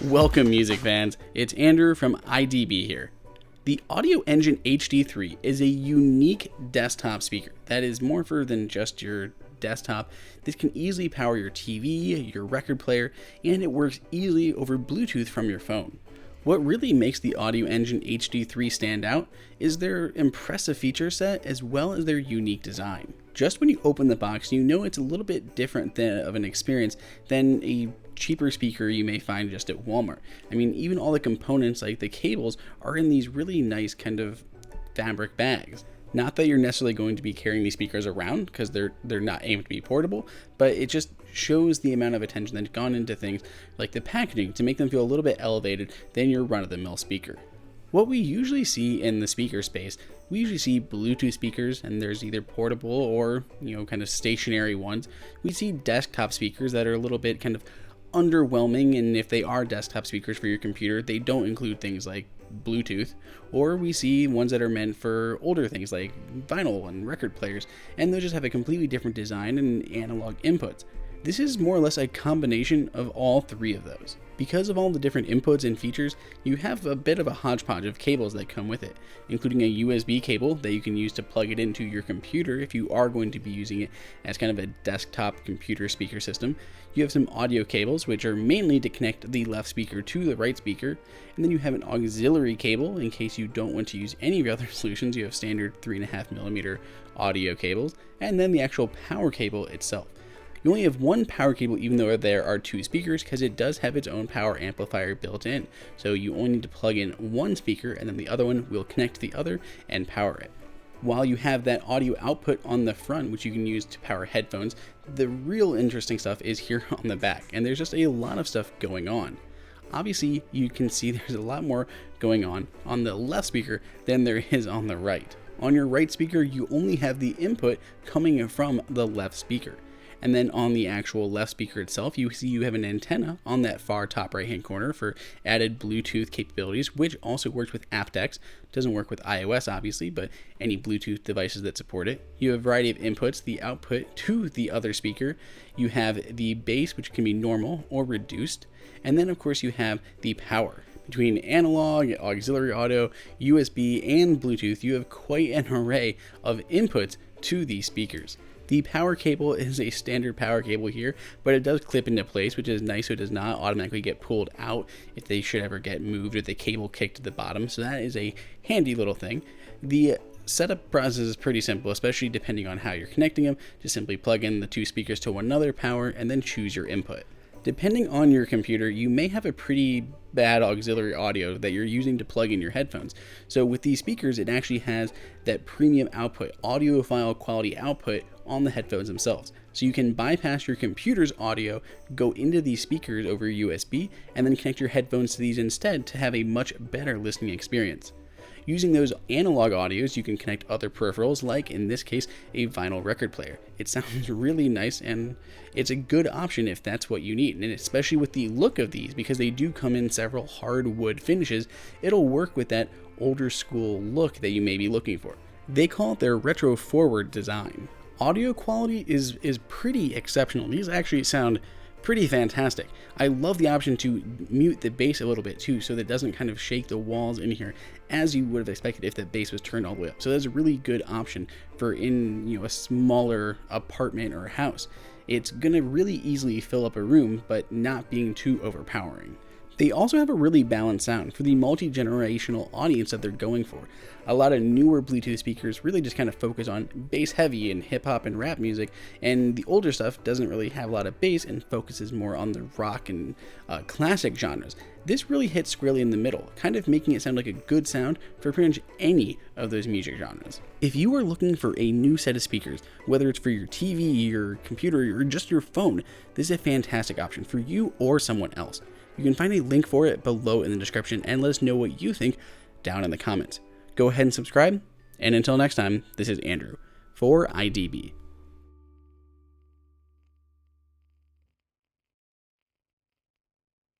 Welcome, music fans. It's Andrew from IDB here. The Audioengine HD3 is a unique desktop speaker that is more than just your desktop. This can easily power your TV, your record player, and it works easily over Bluetooth from your phone. What really makes the Audioengine HD3 stand out is their impressive feature set as well as their unique design. Just when you open the box, you know it's a little bit different of an experience than a cheaper speaker you may find just at Walmart. I mean, even all the components like the cables are in these really nice kind of fabric bags. Not that you're necessarily going to be carrying these speakers around because they're not aimed to be portable, but it just shows the amount of attention that's gone into things like the packaging to make them feel a little bit elevated than your run-of-the-mill speaker. What we usually see in the speaker space, we usually see Bluetooth speakers, and there's either portable or, kind of stationary ones. We see desktop speakers that are a little bit kind of underwhelming, and if they are desktop speakers for your computer, they don't include things like Bluetooth. Or we see ones that are meant for older things like vinyl and record players, and they'll just have a completely different design and analog inputs. This is more or less a combination of all three of those. Because of all the different inputs and features, you have a bit of a hodgepodge of cables that come with it, including a USB cable that you can use to plug it into your computer if you are going to be using it as kind of a desktop computer speaker system. You have some audio cables, which are mainly to connect the left speaker to the right speaker, and then you have an auxiliary cable in case you don't want to use any of your other solutions. You have standard 3.5mm audio cables, and then the actual power cable itself. You only have one power cable even though there are two speakers because it does have its own power amplifier built in. So you only need to plug in one speaker and then the other one will connect to the other and power it. While you have that audio output on the front, which you can use to power headphones, the real interesting stuff is here on the back, and there's just a lot of stuff going on. Obviously, you can see there's a lot more going on the left speaker than there is on the right. On your right speaker, you only have the input coming from the left speaker. And then on the actual left speaker itself, you see you have an antenna on that far top right hand corner for added Bluetooth capabilities, which also works with aptX. Doesn't work with iOS obviously, but any Bluetooth devices that support it. You have a variety of inputs, the output to the other speaker. You have the bass, which can be normal or reduced. And then of course you have the power. Between analog, auxiliary audio, USB, and Bluetooth, you have quite an array of inputs to these speakers. The power cable is a standard power cable here, but it does clip into place, which is nice, so it does not automatically get pulled out if they should ever get moved or the cable kicked to the bottom, so that is a handy little thing. The setup process is pretty simple, especially depending on how you're connecting them. Just simply plug in the two speakers to one another, power, and then choose your input. Depending on your computer, you may have a pretty bad auxiliary audio that you're using to plug in your headphones. So with these speakers, it actually has that premium output, audiophile quality output on the headphones themselves. So you can bypass your computer's audio, go into these speakers over USB, and then connect your headphones to these instead to have a much better listening experience. Using those analog audios, you can connect other peripherals, like in this case, a vinyl record player. It sounds really nice, and it's a good option if that's what you need. And especially with the look of these, because they do come in several hardwood finishes, it'll work with that older school look that you may be looking for. They call it their retro forward design. Audio quality is pretty exceptional. These actually sound pretty fantastic. I love the option to mute the bass a little bit too, so that it doesn't kind of shake the walls in here as you would have expected if the bass was turned all the way up. So that's a really good option for in a smaller apartment or house. It's gonna really easily fill up a room, but not being too overpowering. They also have a really balanced sound for the multi-generational audience that they're going for. A lot of newer Bluetooth speakers really just kind of focus on bass heavy and hip hop and rap music, and the older stuff doesn't really have a lot of bass and focuses more on the rock and classic genres. This really hits squarely in the middle, kind of making it sound like a good sound for pretty much any of those music genres. If you are looking for a new set of speakers, whether it's for your TV, your computer, or just your phone, this is a fantastic option for you or someone else. You can find a link for it below in the description and let us know what you think down in the comments. Go ahead and subscribe, and until next time, this is Andrew for IDB.